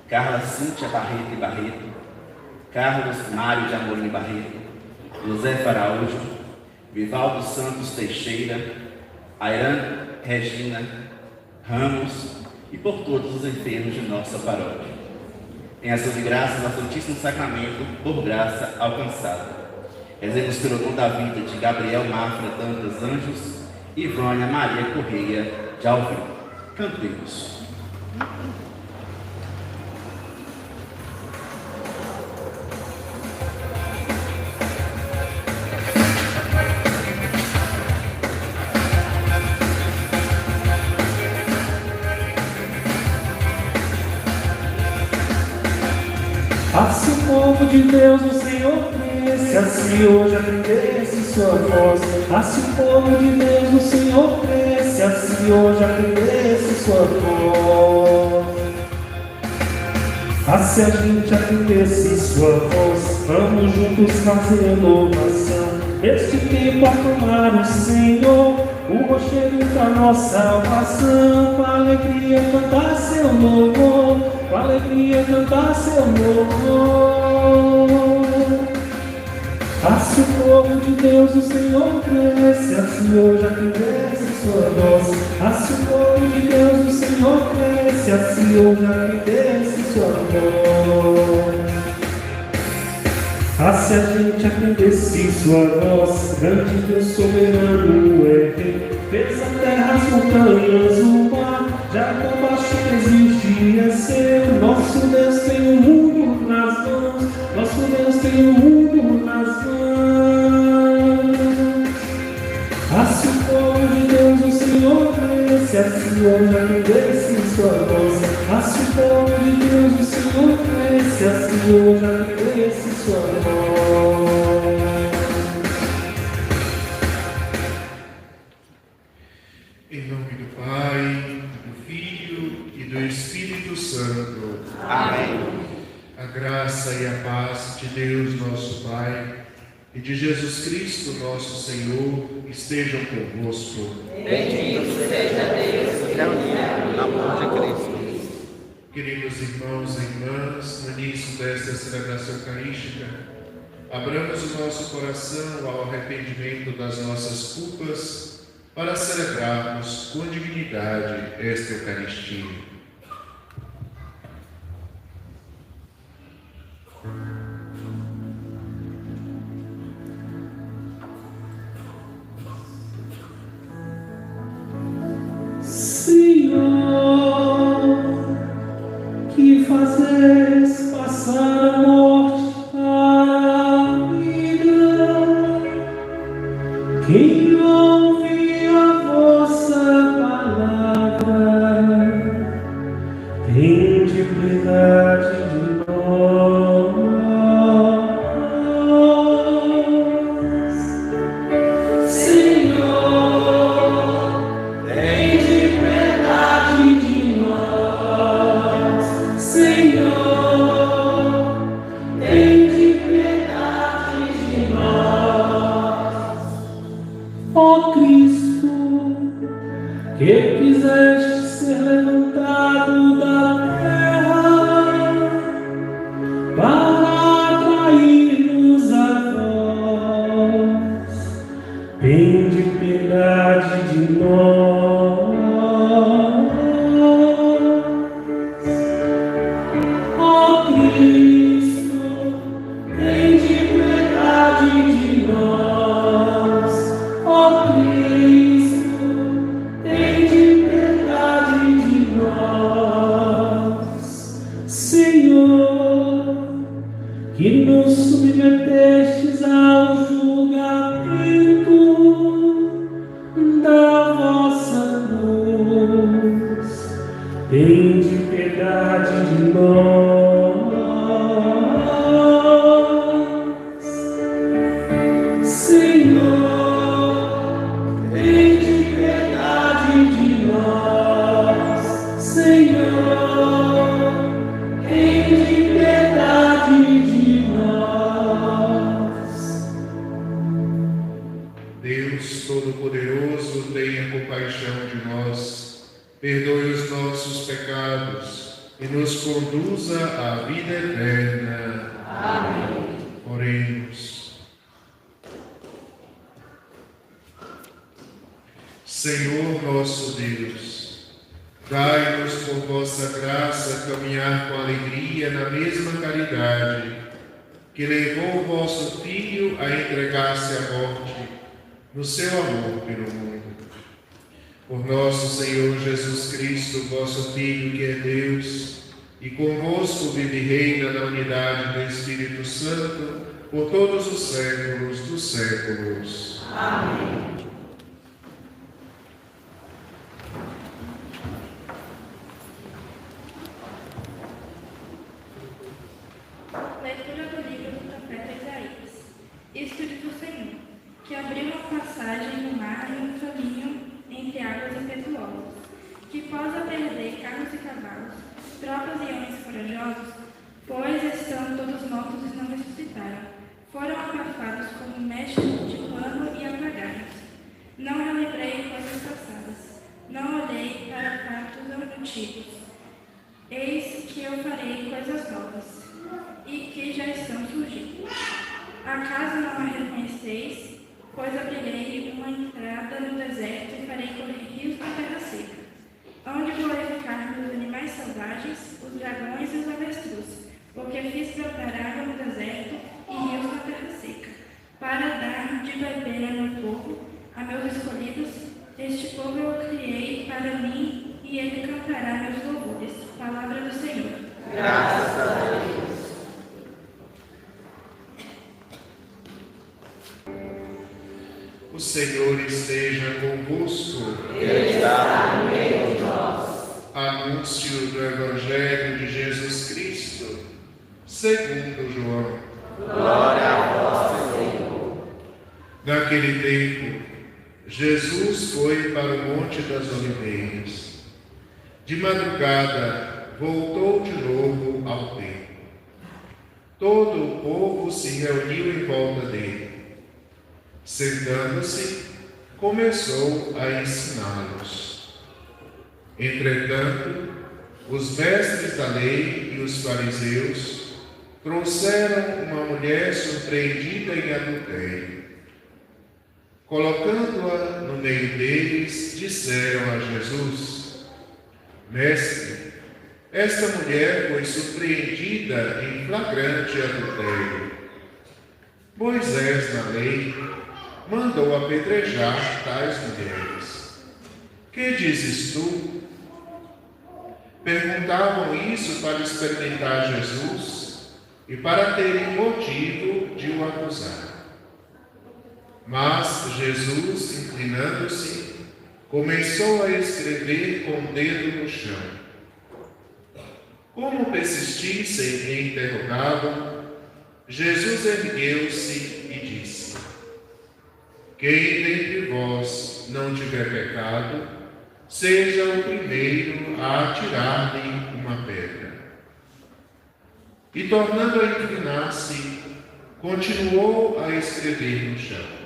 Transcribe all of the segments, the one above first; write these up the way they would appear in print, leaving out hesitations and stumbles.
Carla Cíntia Barreto e Barreto, Carlos Mário de Amorim Barreto, José Faraújo, Vivaldo Santos Teixeira, Airan Regina Ramos e por todos os enfermos de nossa paróquia. Em ação de graças ao Santíssimo Sacramento, por graça alcançada. Rezemos pelo dom da vida de Gabriel Mafra Dantas Anjos e Vânia Maria Correia de Alvim. Cantemos. Se o povo de Deus no Senhor cresce, assim hoje aprendesse sua voz. Se o povo de Deus no Senhor cresce, assim hoje aprendesse sua voz. Se a gente aprendesse sua voz, vamos juntos fazer louvação. Este tempo a clamar o Senhor, o rochedo da nossa salvação. Com alegria cantar seu louvor, com alegria cantar seu louvor. Se o povo de Deus o Senhor cresce, assim hoje aprendesse sua voz. Se o povo de Deus o Senhor cresce, assim hoje aprendesse sua voz. Se a gente aprendesse sua voz, grande Deus soberano é Rei, fez a terra, as montanhas, o mar, já por baixo existe é seu. Nosso Deus tem o mundo nas mãos, nosso Deus tem o mundo nas mãos. Se o povo de Deus o Senhor cresce, assim hoje aprendesse sua voz. Se o povo de Deus o Senhor cresce, assim hoje aprendesse sua voz. Em nome do Pai, do Filho e do Espírito Santo. Amém. A graça e a paz de Deus, nosso Pai, e de Jesus Cristo, nosso Senhor, estejam convosco. Bendito seja Deus, que no amor de Cristo. Queridos irmãos e irmãs, no início desta celebração eucarística, abramos o nosso coração ao arrependimento das nossas culpas para celebrarmos com dignidade esta Eucaristia. Senhor, que fazes passar a morte à vida, quem ouve a vossa palavra, tende piedade de nós. Senhor, tende piedade de nós. Senhor, tende piedade de nós. Ó Cristo, que quiseste ser levantado da terra para atrair-nos a vós, tende piedade de nós. Ó Cristo, tende piedade de nós. Ó Cristo, tende piedade de nós. Senhor, que nos submetestes ao julgamento da vossa luz, tende piedade de nós. Senhor, tende piedade de nós. Senhor, tende piedade de nós. Deus Todo-Poderoso, tenha compaixão de nós, perdoe os nossos pecados e nos conduza à vida eterna. Amém. Oremos. Senhor nosso Deus, dai-nos por vossa graça caminhar com alegria na mesma caridade que levou o vosso Filho a entregar-se à morte no seu amor pelo mundo. Por nosso Senhor Jesus Cristo, vosso Filho, que é Deus, e convosco vive e reina na unidade do Espírito Santo, por todos os séculos dos séculos. Amém. Leitura do livro do profeta Isaías. Isto diz o Senhor, que abriu uma passagem no mar e um caminho entre águas impetuosas, que pôs a perder carros e cavalos, tropas e homens corajosos, pois estão todos mortos e não ressuscitaram. Foram abafados como mechas de pano e apagados. Não relembrei coisas passadas, não olhei para fatos antigos. Eis que eu farei coisas novas, e que já estão surgindo. Acaso não a reconheceis? Pois abrirei uma entrada no deserto e farei correr rios na terra seca, onde glorificar meus animais selvagens, os dragões e os avestruz, porque fiz brotar água no deserto e rios na terra seca, para dar de beber a meu povo, a meus escolhidos. Este povo eu criei para mim, e ele cantará meus louvores. Palavra do Senhor. Graças a Deus. O Senhor esteja convosco. Ele está no meio de nós. Anúncio do Evangelho de Jesus Cristo, segundo João. Glória a vós, Senhor. Naquele tempo, Jesus foi para o Monte das Oliveiras. De madrugada, voltou de novo ao templo. Todo o povo se reuniu em volta dele. Sentando-se, começou a ensiná-los. Entretanto, os mestres da lei e os fariseus trouxeram uma mulher surpreendida em adultério. Colocando-a no meio deles, disseram a Jesus: Mestre, esta mulher foi surpreendida em flagrante adultério. Moisés, na lei, mandou apedrejar tais mulheres. Que dizes tu? Perguntavam isso para experimentar Jesus e para terem motivo de o acusar. Mas Jesus, inclinando-se, começou a escrever com o dedo no chão. Como persistissem em interrogá-lo, Jesus ergueu-se e disse: Quem dentre vós não tiver pecado, seja o primeiro a atirar-lhe uma pedra. E tornando a inclinar-se, continuou a escrever no chão.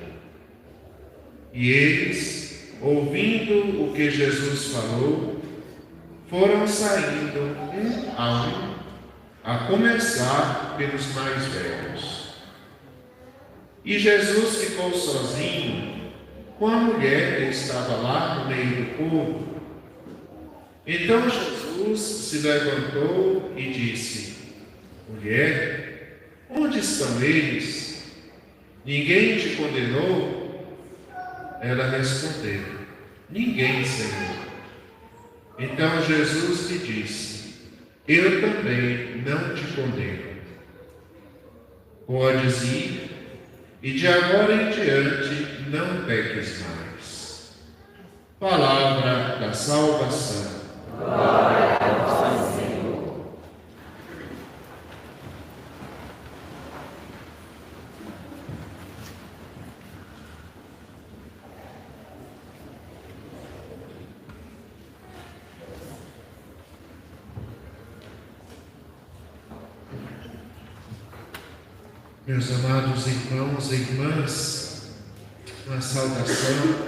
E eles, ouvindo o que Jesus falou, foram saindo um, a começar pelos mais velhos. E Jesus ficou sozinho com a mulher que estava lá no meio do povo. Então Jesus se levantou e disse: Mulher, onde estão eles? Ninguém te condenou? Ela respondeu: Ninguém, Senhor. Então Jesus lhe disse: Eu também não te condeno. Podes ir, e de agora em diante não peques mais. Palavra da salvação. Glória a vós, Senhor. Meus amados irmãos e irmãs, uma saudação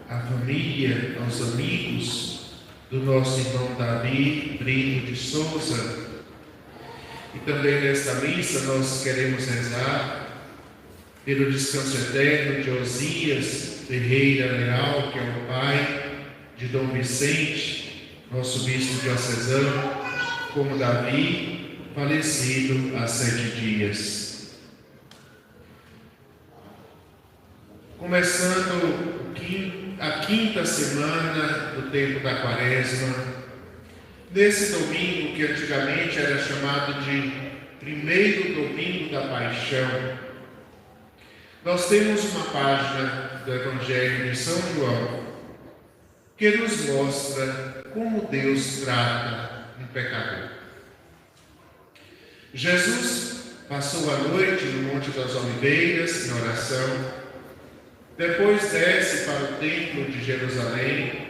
à família, aos amigos do nosso irmão Davi Brito de Souza. E também nesta missa nós queremos rezar pelo descanso eterno de Osias Ferreira Leal, que é o pai de Dom Vicente, nosso bispo diocesano, como Davi, falecido há 7 dias. Começando a quinta semana do tempo da Quaresma, nesse domingo que antigamente era chamado de primeiro domingo da Paixão, nós temos uma página do Evangelho de São João que nos mostra como Deus trata um pecador. Jesus passou a noite no Monte das Oliveiras, em oração, depois desce para o templo de Jerusalém.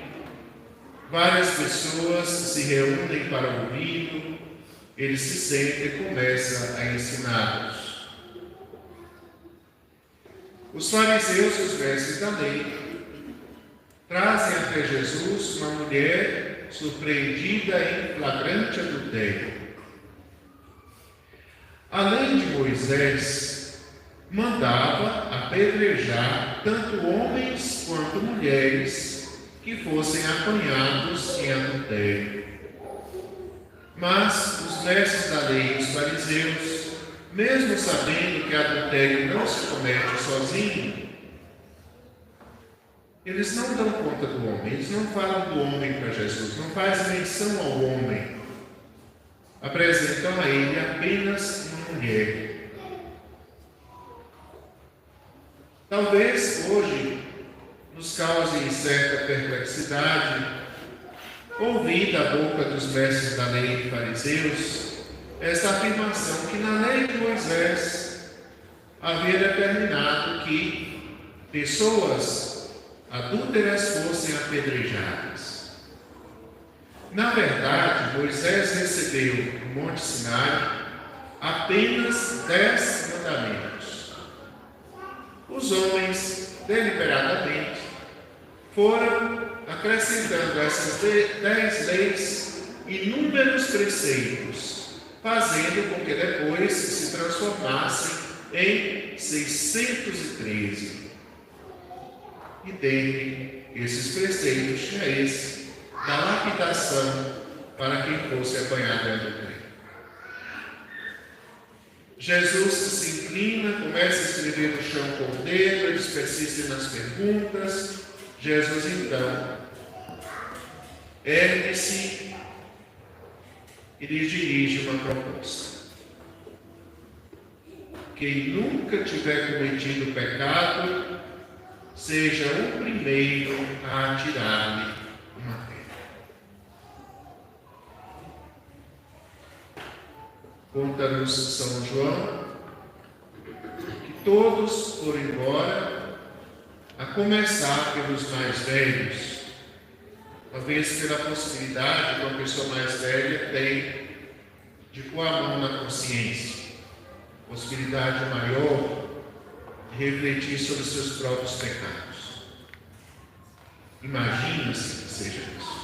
Várias pessoas se reúnem para ouvi-lo, ele se senta e começa a ensiná-los. Os fariseus e os mestres da lei trazem até Jesus uma mulher surpreendida em flagrante adultério. A lei de Moisés mandava apedrejar tanto homens quanto mulheres que fossem apanhados em adultério. Mas os mestres da lei e os fariseus, mesmo sabendo que adultério não se comete sozinho, eles não dão conta do homem, eles não falam do homem para Jesus, não fazem menção ao homem. Apresentam a ele apenas uma mulher. Talvez hoje nos cause certa perplexidade ouvir da boca dos mestres da lei e fariseus esta afirmação que na lei de Moisés havia determinado que pessoas adúlteras fossem apedrejadas. Na verdade, Moisés recebeu no Monte Sinai apenas 10 mandamentos. Os homens, deliberadamente, foram acrescentando essas 10 leis inúmeros preceitos, fazendo com que depois se transformassem em 613. E dentre esses preceitos tinha esse da lapidação para quem fosse apanhado em adultério. Jesus se inclina, começa a escrever no chão com o dedo, eles persistem nas perguntas. Jesus então ergue-se e lhes dirige uma proposta. Quem nunca tiver cometido pecado, seja o primeiro a atirar-lhe uma pedra. Conta-nos São João que todos foram embora, a começar pelos mais velhos, talvez pela possibilidade que uma pessoa mais velha tem de pôr a mão na consciência, possibilidade maior de refletir sobre os seus próprios pecados. Imagina-se que seja isso.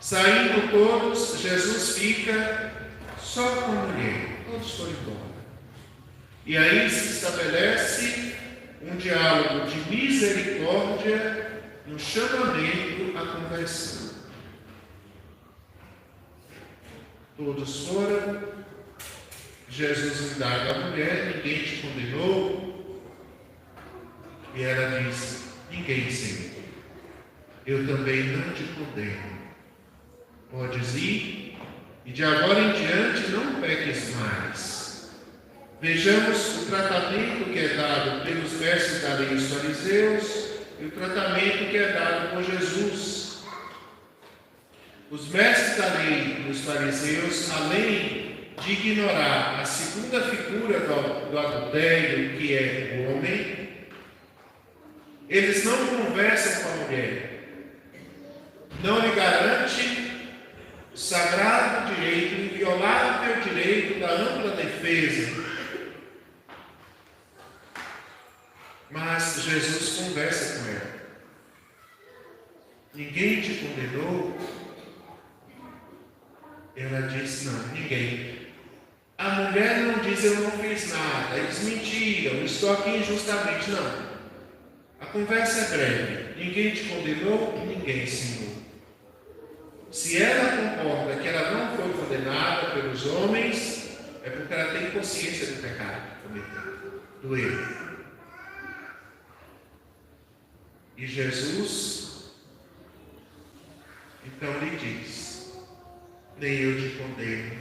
Saindo todos, Jesus fica só com a mulher, todos foram embora. E aí se estabelece um diálogo de misericórdia no chamamento à conversão. Todos foram, Jesus indaga a mulher: ninguém te condenou? E ela diz: ninguém, Senhor. Eu também não te condeno. Podes ir e de agora em diante não peques mais. Vejamos o tratamento que é dado pelos mestres da lei e os fariseus e o tratamento que é dado por Jesus. Os mestres da lei e os fariseus, além de ignorar a segunda figura do adultério, que é o homem, eles não conversam com a mulher, não lhe garante o sagrado direito, o inviolável direito da ampla defesa. Mas Jesus conversa com ela. ninguém te condenou? Ela disse, não, ninguém. A mulher não diz, eu não fiz nada, eles mentiram, estou aqui injustamente. Não. A conversa é breve. Ninguém te condenou? Ninguém, Senhor. Se ela concorda que ela não foi condenada pelos homens, é porque ela tem consciência do pecado que cometeu, do erro. E Jesus, então lhe diz, nem eu te condeno,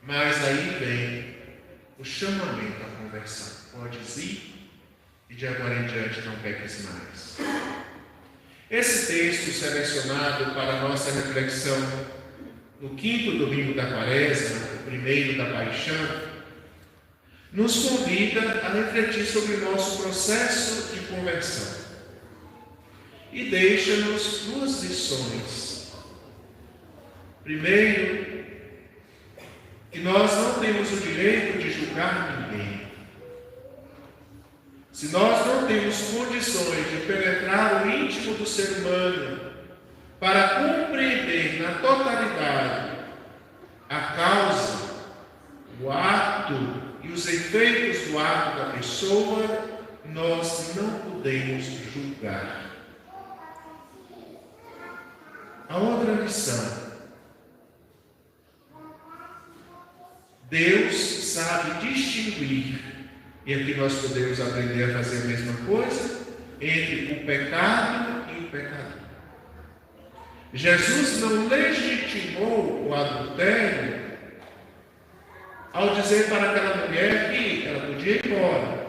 mas aí vem o chamamento à conversão. Podes ir e de agora em diante não peques mais. Esse texto selecionado para a nossa reflexão no 5º domingo da Quaresma, o primeiro da Paixão, nos convida a refletir sobre o nosso processo de conversão e deixa-nos 2 lições. Primeiro, que nós não temos o direito de julgar ninguém. Se nós não temos condições de penetrar o íntimo do ser humano para compreender na totalidade a causa, o ato e os efeitos do ato da pessoa, nós não podemos julgar. A outra lição: Deus sabe distinguir, e aqui nós podemos aprender a fazer a mesma coisa, entre o pecado e o pecador. Jesus não legitimou o adultério ao dizer para aquela mulher que ela podia ir embora.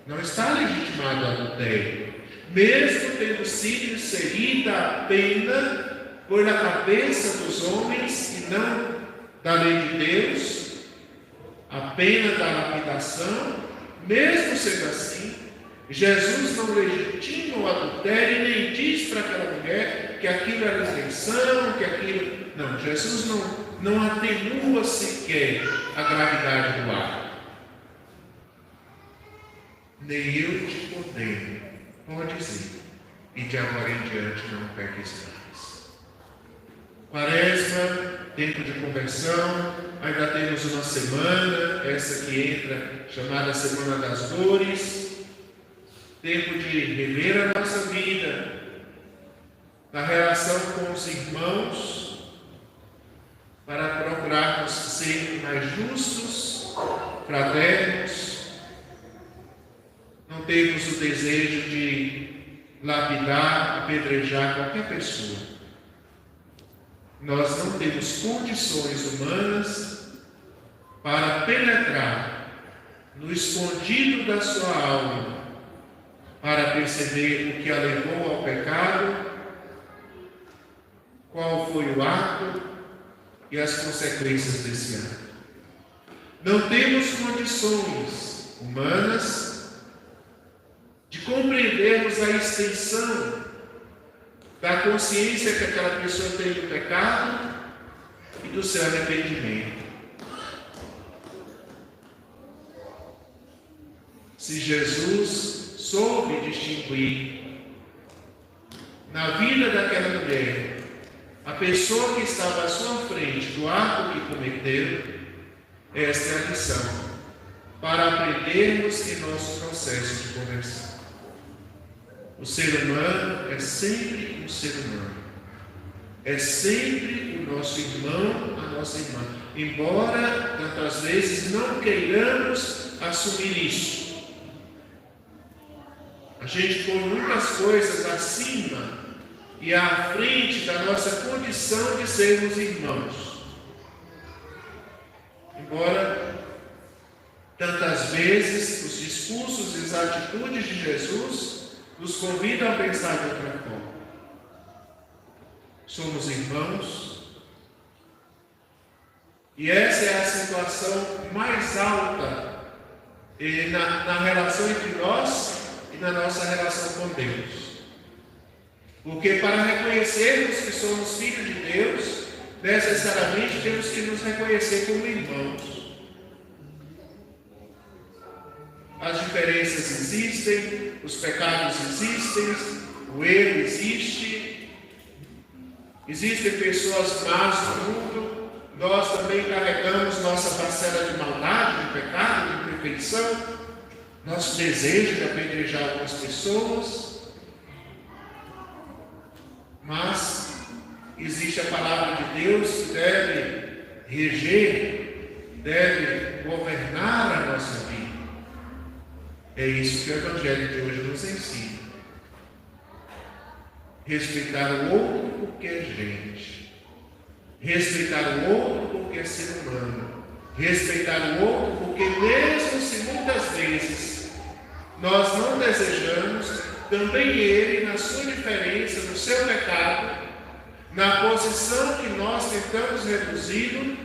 Não está legitimado o adultério, mesmo tendo sido inserida a pena por na cabeça dos homens e não da lei de Deus, a pena da lapidação. Mesmo sendo assim, Jesus não legitima o adultério e nem diz para aquela mulher que aquilo era intenção, que aquilo... Não, Jesus não atenua sequer a gravidade do ato. Nem eu te condeno, podes ir, e de agora em diante não peques mais. Quaresma, tempo de conversão, ainda temos uma semana, essa que entra, chamada Semana das Dores, tempo de rever a nossa vida, na relação com os irmãos, para procurarmos ser mais justos, fraternos, não termos o desejo de lapidar, apedrejar qualquer pessoa. Nós não temos condições humanas para penetrar no escondido da sua alma, para perceber o que a levou ao pecado, qual foi o ato e as consequências desse ato. Não temos condições humanas de compreendermos a extensão da consciência que aquela pessoa tem do pecado e do seu arrependimento. Se Jesus soube distinguir na vida daquela mulher a pessoa que estava à sua frente do ato que cometeu, esta é a lição para aprendermos em nosso processo de conversão. O ser humano é sempre um ser humano. É sempre o nosso irmão, a nossa irmã. Embora, tantas vezes, não queiramos assumir isso. A gente põe muitas coisas acima e à frente da nossa condição de sermos irmãos. Embora, tantas vezes, os discursos e as atitudes de Jesus nos convidam a pensar de outra forma. Somos irmãos, e essa é a situação mais alta na relação entre nós e na nossa relação com Deus. Porque para reconhecermos que somos filhos de Deus, necessariamente temos que nos reconhecer como irmãos. As diferenças existem, os pecados existem, o erro existe, Existem pessoas más no mundo, nós também carregamos nossa parcela de maldade, de pecado, de imperfeição, nosso desejo de apedrejar algumas pessoas, mas existe a palavra de Deus que deve reger, deve governar a nossa vida. É isso que o Evangelho de hoje nos ensina. Respeitar o outro porque é gente. Respeitar o outro porque é ser humano. Respeitar o outro porque mesmo se muitas vezes nós não desejamos, também ele, na sua diferença, no seu pecado, na posição que nós tentamos reduzir,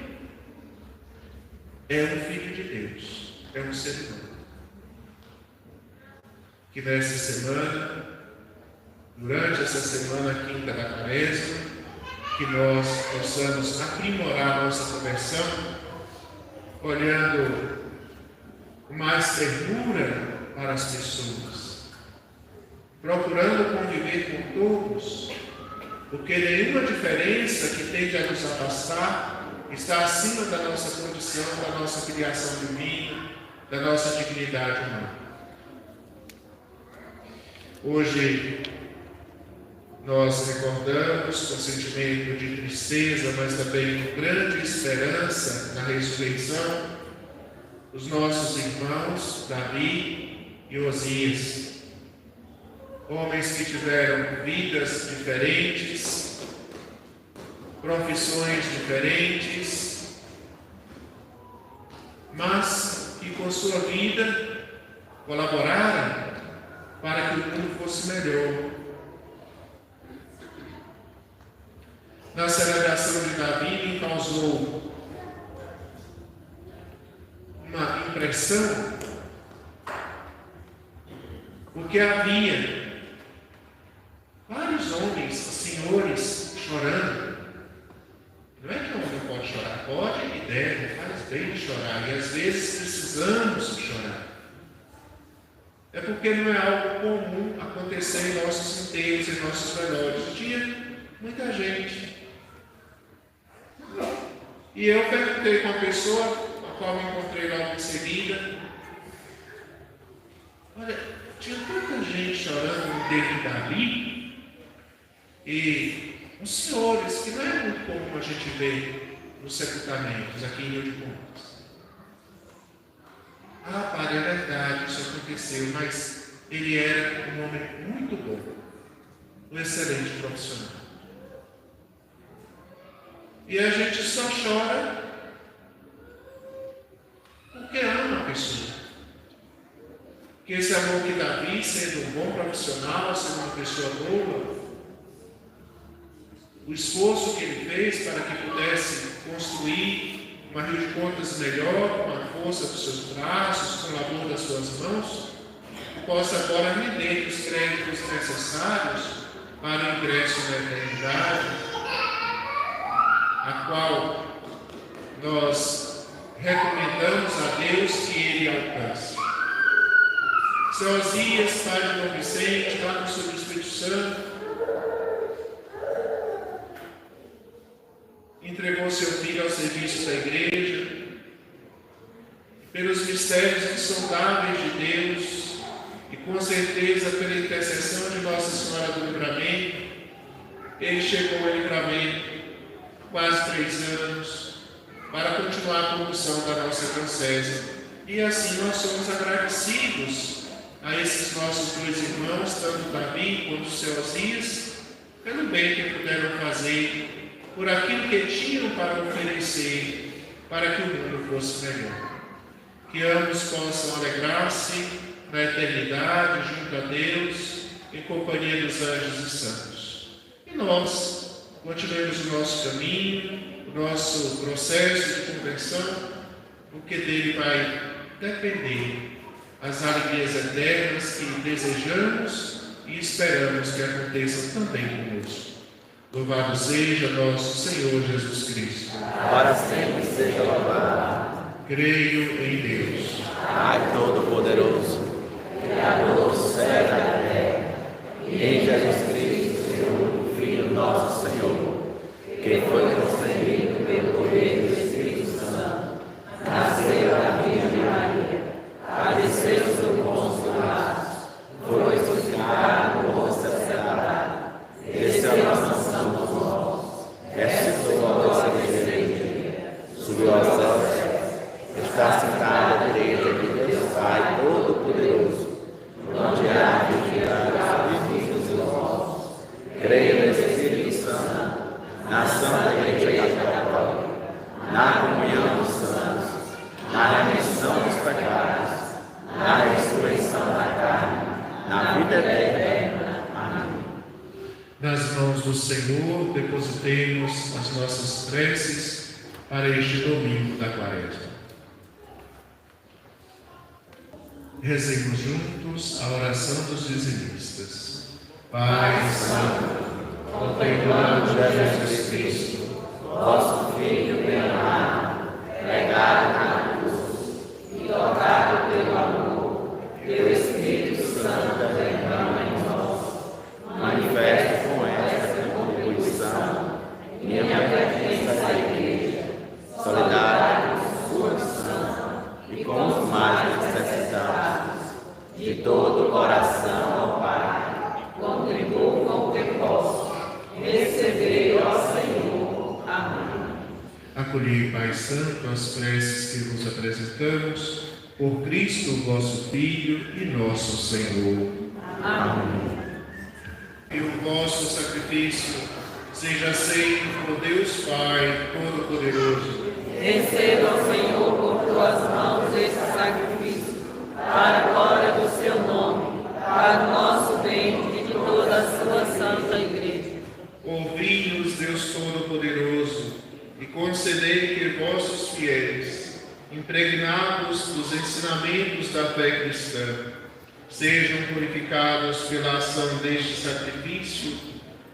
é um filho de Deus, é um ser humano. Que nesta semana, durante essa semana quinta da Quaresma, que nós possamos aprimorar nossa conversão, olhando com mais ternura para as pessoas, procurando conviver com todos, porque nenhuma diferença que tende a nos afastar está acima da nossa condição, da nossa criação divina, da nossa dignidade humana. Hoje nós recordamos com sentimento de tristeza, mas também com grande esperança na ressurreição, os nossos irmãos Davi e Osias, homens que tiveram vidas diferentes, profissões diferentes, mas que com sua vida colaboraram para que o mundo fosse melhor. Na celebração de Davi me causou uma impressão, porque havia vários homens, senhores, chorando. Não é que o homem pode chorar, pode e deve, faz bem chorar, e às vezes precisamos chorar. É porque não é algo comum acontecer em nossos enterros, em nossos velórios. Tinha muita gente. E eu perguntei com a pessoa, a qual me encontrei logo em seguida, olha, tinha tanta gente chorando no enterro de Davi, e os senhores, que não é muito comum a gente ver nos sepultamentos aqui em Rio de Contas. Ah, padre, é verdade, isso aconteceu, mas ele era um homem muito bom, um excelente profissional. E a gente só chora porque ama a pessoa. Que esse amor que Davi, sendo um bom profissional, sendo uma pessoa boa, o esforço que ele fez para que pudesse construir uma Rio de Contas melhor, com a força dos seus braços, com o labor das suas mãos, possa agora render os créditos necessários para o ingresso na eternidade, a qual nós recomendamos a Deus que ele alcance. São Osias, pai de Dom Vicente, lá no Sul do Espírito Santo, entregou seu filho ao serviço da igreja, pelos mistérios insondáveis de Deus, e com certeza pela intercessão de Nossa Senhora do Livramento, ele chegou ao livramento quase 3 anos, para continuar a condução da nossa diocese. E assim nós somos agradecidos a esses nossos 2 irmãos, tanto Davi quanto o seu Osias, pelo bem que puderam fazer, por aquilo que tinham para oferecer, para que o mundo fosse melhor. Que ambos possam alegrar-se na eternidade, junto a Deus, em companhia dos anjos e santos. E nós continuemos o nosso caminho, o nosso processo de conversão, porque dele vai depender as alegrias eternas que desejamos e esperamos que aconteçam também conosco. Louvado seja nosso Senhor Jesus Cristo. Para sempre seja louvado. Creio em Deus, Pai Todo-Poderoso, Criador do céu e da terra, e em Jesus Cristo, seu único Filho, nosso Senhor, que foi concebido pelo poder do Espírito Santo, nasceu da Virgem Maria, padeceu sob Pôncio Pilatos, foi crucificado, morto, sepultado, desceu à mansão dos mortos, ressuscitou ao terceiro dia, subiu aos céus, está sentado à direita de Deus Pai Todo-Poderoso, onde há de julgar os vivos e os mortos. Creio no Espírito Santo, na Santa Igreja Católica, na comunhão dos santos, na remissão dos pecados, na ressurreição da carne, na vida eterna. Amém. Nas mãos do Senhor depositemos as nossas preces para este domingo da Quaresma. Rezemos juntos a oração dos dizimistas. Pai Santo, contemplamos Jesus Cristo, vosso Filho bem-amado, pregado na cruz e tocado pelo amor, pelo Espírito Santo derrama em nós. Manifesto com esta contribuição minha pertença à Igreja, solidária com sua missão e com os mais necessitados. De todo o coração, ó Pai, contribuo com o que posso. Recebei, ó Senhor. Amém. Acolhei, Pai Santo, as preces que vos apresentamos, por Cristo, vosso Filho e nosso Senhor. Amém. Que o vosso sacrifício seja aceito por Deus Pai Todo-Poderoso. Receba, Senhor, por tuas mãos este sacrifício, para a glória do seu nome, para o nosso bem e de toda a sua santa Igreja. Ouvi-nos, Deus Todo-Poderoso, e concedei que vossos fiéis, impregnados dos ensinamentos da fé cristã, sejam purificados pela ação deste sacrifício,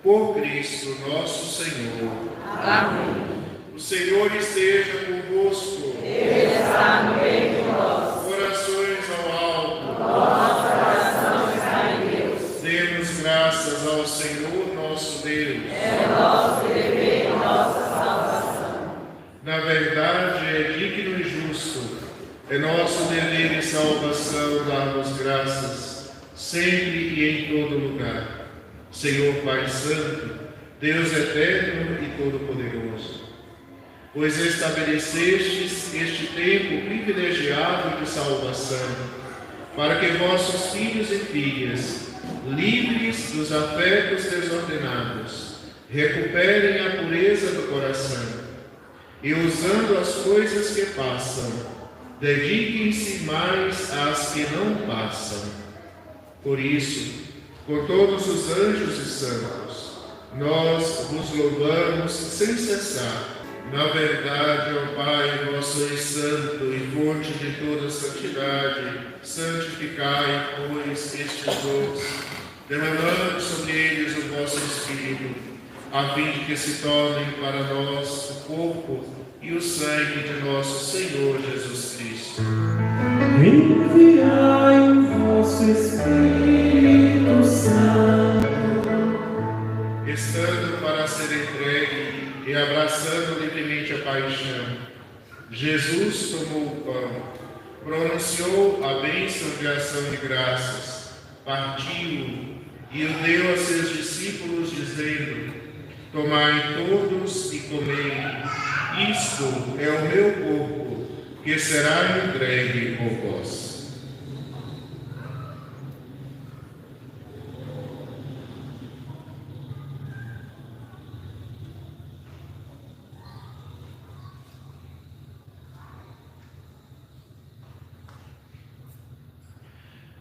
por Cristo nosso Senhor. Amém. O Senhor esteja convosco. Ele está no meio de nós. Orações ao alto. Nossa oração está em Deus. Demos graças ao Senhor nosso Deus. É nosso dever e nossa salvação. Na verdade, é digno e justo, é nosso dever e salvação dar-vos graças, sempre e em todo lugar. Senhor Pai Santo, Deus eterno e todo-poderoso, pois estabelecestes este tempo privilegiado de salvação, para que vossos filhos e filhas, livres dos afetos desordenados, recuperem a pureza do coração e, usando as coisas que passam, dediquem-se mais às que não passam. Por isso, com todos os anjos e santos, nós vos louvamos sem cessar. Na verdade, ó Pai, vós sois santo e fonte de toda santidade, santificai, pois, estes dons, derramando sobre eles o vosso Espírito, a fim de que se tornem para nós o corpo e o sangue de nosso Senhor Jesus Cristo. Enviai o vosso Espírito Santo, Estando para ser entregue e abraçando livremente a paixão, Jesus tomou o pão, pronunciou a bênção de ação de graças, partiu-o e o deu a seus discípulos, dizendo: tomai todos e comei, isto é o meu corpo, que será entregue por vós.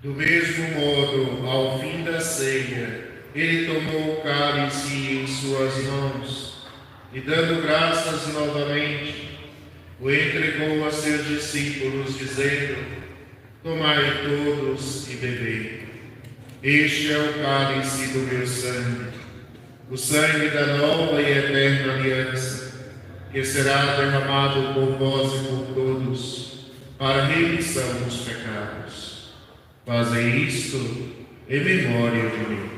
Do mesmo modo, ao fim da ceia, ele tomou o cálice em suas mãos e, dando graças novamente, o entregou a seus discípulos, dizendo: tomai todos e bebei. Este é o cálice do meu sangue, o sangue da nova e eterna aliança, que será derramado por vós e por todos, para a remissão dos pecados. Fazei isto em memória de mim.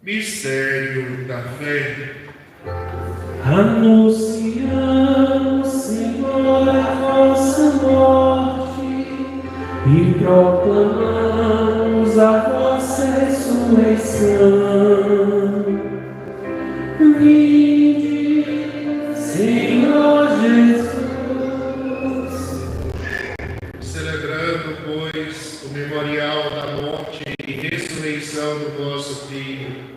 Mistério da fé. Anunciamos, Senhor, a vossa morte e proclamamos a vossa ressurreição. Vinde, Senhor Jesus. Celebrando, pois, o memorial da morte e ressurreição do vosso Filho,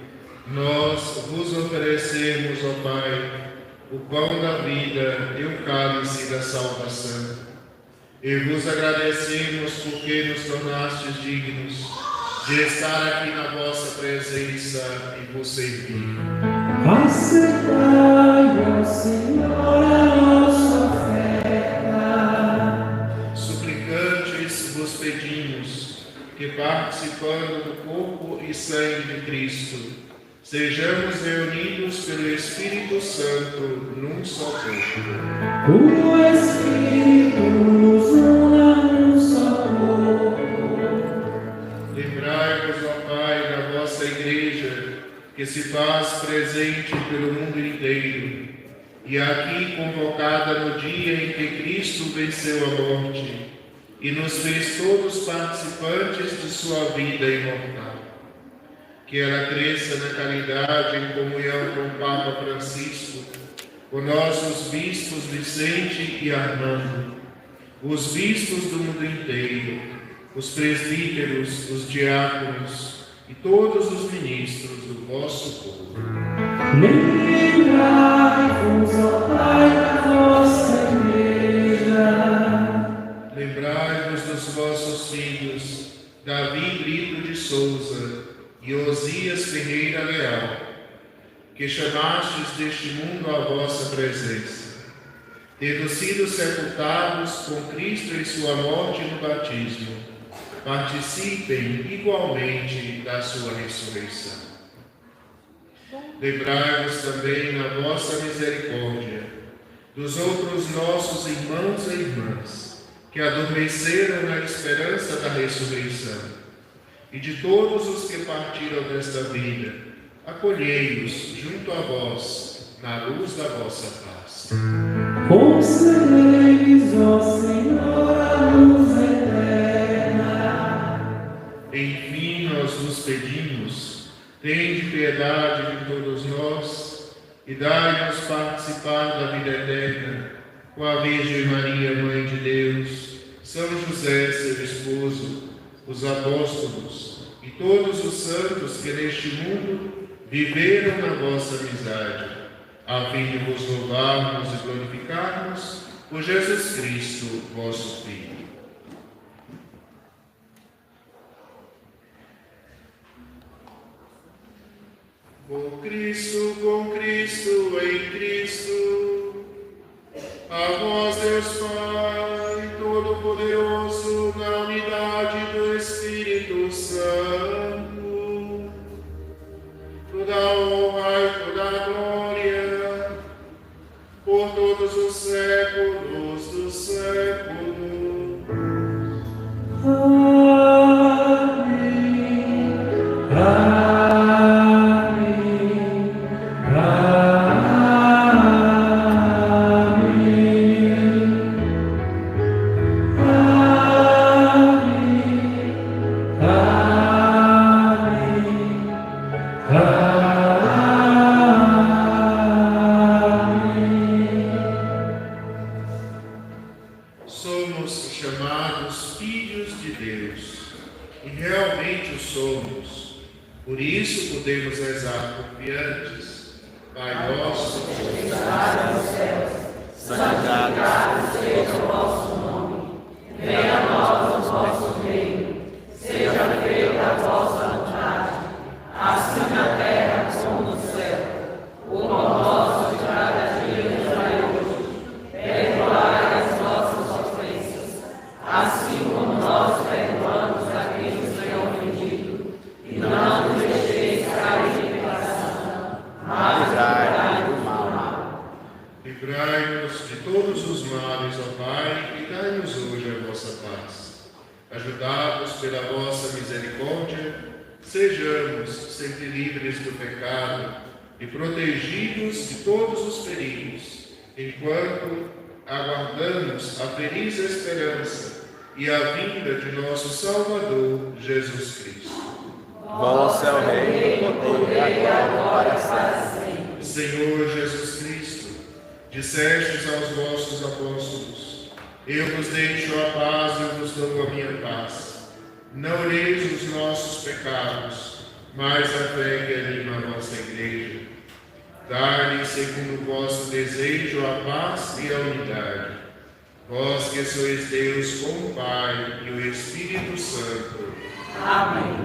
nós vos oferecemos, ó Pai, o pão da vida e o cálice da salvação. E vos agradecemos porque nos tornastes dignos de estar aqui na vossa presença e vos servir. Aceitai, ó Senhor, a nossa oferta. Suplicantes vos pedimos que, participando do corpo e sangue de Cristo, sejamos reunidos pelo Espírito Santo num só corpo. O Espírito nos una num só corpo. Lembrai-vos, ó Pai, da vossa Igreja, que se faz presente pelo mundo inteiro, e aqui convocada no dia em que Cristo venceu a morte, e nos fez todos participantes de sua vida imortal. Que ela cresça na caridade em comunhão com o Papa Francisco, com nossos bispos Vicente e Armando, os bispos do mundo inteiro, os presbíteros, os diáconos e todos os ministros do vosso povo. Lembrai-vos, ó Pai, da vossa Igreja. Lembrai-vos dos vossos filhos, Davi Brito de Souza e Osias Ferreira Leal, que chamastes deste mundo à vossa presença, tendo sido sepultados com Cristo em sua morte no batismo, participem igualmente da sua ressurreição. Lembrai-vos também, na vossa misericórdia, dos outros nossos irmãos e irmãs, que adormeceram na esperança da ressurreição, e de todos os que partiram desta vida, acolhei-os junto a vós, na luz da vossa paz. Concedei-lhes, ó Senhor, a luz eterna. Enfim, nós vos pedimos, tende piedade de todos nós, e dai-nos participar da vida eterna, com a Virgem Maria, Mãe de Deus, São José, seu esposo, os apóstolos e todos os santos que neste mundo viveram na vossa amizade, a fim de vos louvarmos e glorificarmos por Jesus Cristo, vosso Filho. Com Cristo, em Cristo, a vós, Deus Pai, Todo-Poderoso, na unidade do Espírito Santo, toda a honra e toda a glória, por todos os séculos dos séculos. Amém. Somos chamados filhos de Deus, e realmente o somos. Por isso podemos rezar confiantes: Pai nosso, que estás nos céus, santificado seja o vosso nome. Venha a nós o vosso reino. Seja feita a vossa vontade, assim na terra como no céu. O pão nosso de cada dia nos dai hoje. Perdoai as nossas ofensas, assim como nós perdoamos a quem nos tem ofendido. E não nos deixeis cair em tentação, mas livrai-nos do mal. livrai-nos de todos os males, ó Pai, e dai-nos hoje a vossa paz. Ajudados pela vossa misericórdia, sejamos sempre livres do pecado e protegidos de todos os perigos, enquanto aguardamos a feliz esperança e a vinda de nosso Salvador, Jesus Cristo. Vosso é o reino, o poder e a glória para sempre. Senhor Jesus Cristo, dissestes aos vossos apóstolos: eu vos deixo a paz e eu vos dou a minha paz. Não olheis os nossos pecados, mas a fé que anima a vossa igreja. Dai-lhe, segundo o vosso desejo, a paz e a unidade. Vós que sois Deus com o Pai e o Espírito Santo. Amém.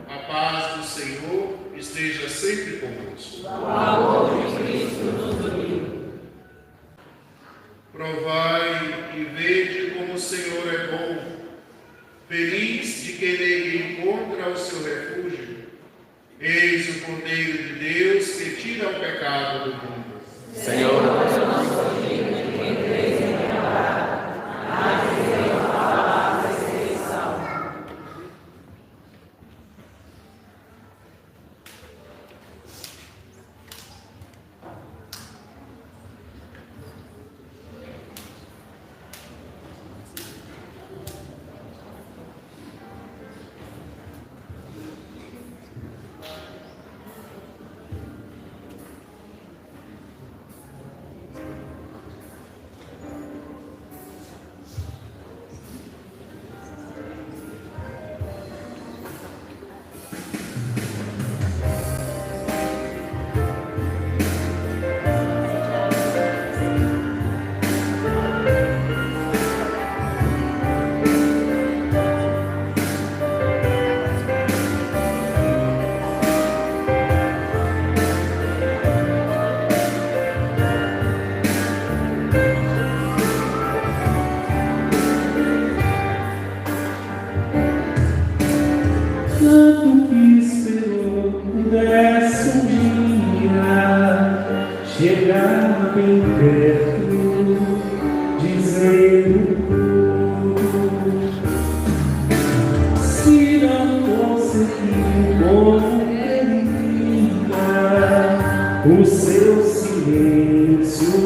A paz do Senhor esteja sempre convosco. O amor de Cristo nos uniu. Provai e vede como o Senhor é bom. Feliz de quem nele encontra o seu refúgio. Eis o Cordeiro de Deus que tira o pecado do mundo. Senhor, Eu não sou digno de que entreis em minha morada, mas dizei uma palavra e serei salvo. Tanto que esperou pudesse um dia chegar bem perto, dizendo tudo. Se não conseguir como queria, o seu silêncio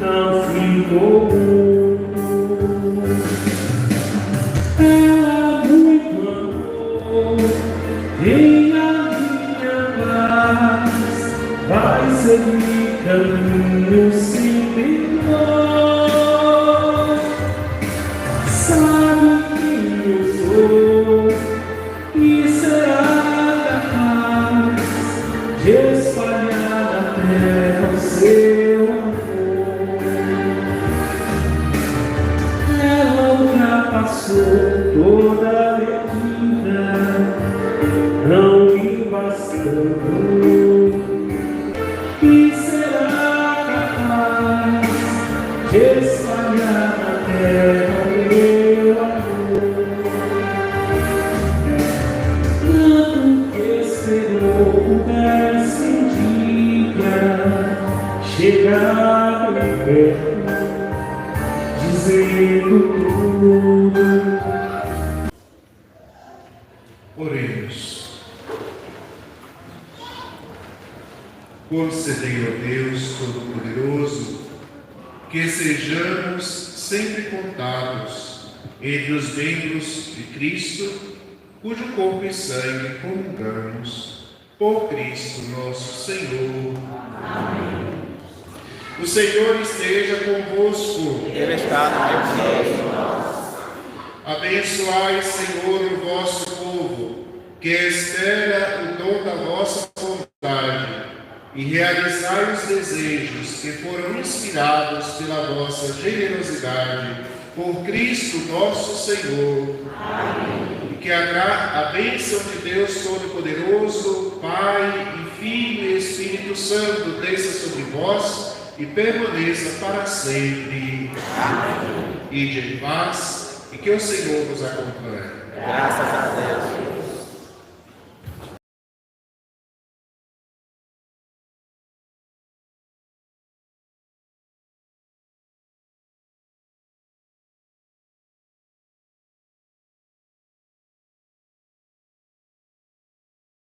não ficou mudo. Ela muito amou, em a minha paz, vai seguir caminho sem temor. Sabe quem eu sou e será capaz de espalhar na terra o seu amor. Ela ultrapassou toda a medida, não me bastando, e será capaz de espalhar na terra o meu amor. Tanto que esperou pudesse um dia chegar bem perto, dizendo tudo. Oremos. Concedei, ó Deus Todo-Poderoso, que sejamos sempre contados entre os membros de Cristo, cujo corpo e sangue comungamos, por Cristo nosso Senhor. Amém. O Senhor esteja convosco. Ele está no meu meio. Abençoai, Senhor, o vosso povo, que espera o dom da vossa vontade, e realizai os desejos que foram inspirados pela vossa generosidade, por Cristo nosso Senhor. Amém. E que a bênção de Deus Todo-Poderoso, Pai e Filho e Espírito Santo desça sobre vós e permaneça para sempre. Amém. Ide em paz, e que o Senhor vos acompanhe. Graças a Deus.